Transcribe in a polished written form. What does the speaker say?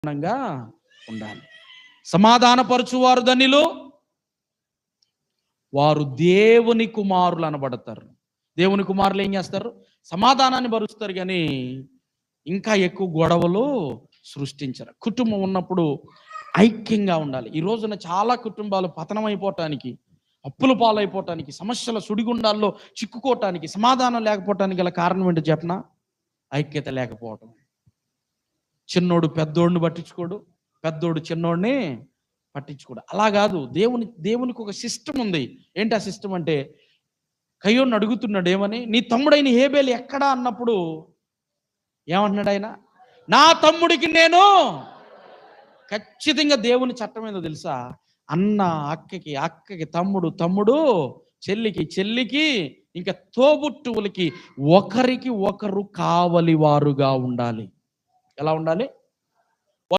సమాధానంగా ఉండాలి. సమాధానపరచువారు ధన్యులు, వారు దేవుని కుమారులు అనబడతారు. దేవుని కుమారులు ఏం చేస్తారు? సమాధానాన్ని పరుస్తారు, కానీ ఇంకా ఎక్కువ గొడవలు సృష్టించరు. కుటుంబం ఉన్నప్పుడు ఐక్యంగా ఉండాలి. ఈ రోజున చాలా కుటుంబాలు పతనం అయిపోవటానికి, అప్పుల పాలైపోవటానికి, సమస్యల సుడిగుండాల్లో చిక్కుకోవటానికి, సమాధానం లేకపోవటానికి గల కారణం ఏంటో చెప్పనా? ఐక్యత లేకపోవటం. చిన్నోడు పెద్దోడిని పట్టించుకోడు, పెద్దోడు చిన్నోడిని పట్టించుకోడు. అలా కాదు. దేవునికి ఒక సిస్టమ్ ఉంది. ఏంటి ఆ సిస్టమ్ అంటే, కయ్యోడిని అడుగుతున్నాడు ఏమని, నీ తమ్ముడైన హేబేలు ఎక్కడా అన్నప్పుడు ఏమంటున్నాడు ఆయన? నా తమ్ముడికి నేను. ఖచ్చితంగా దేవుని చట్టం ఏందో తెలుసా? అన్న అక్కకి, అక్కకి తమ్ముడు, చెల్లికి, ఇంకా తోబుట్టువులకి ఒకరికి ఒకరు కావలి వారుగా ఉండాలి. ఎలా ఉండాలి?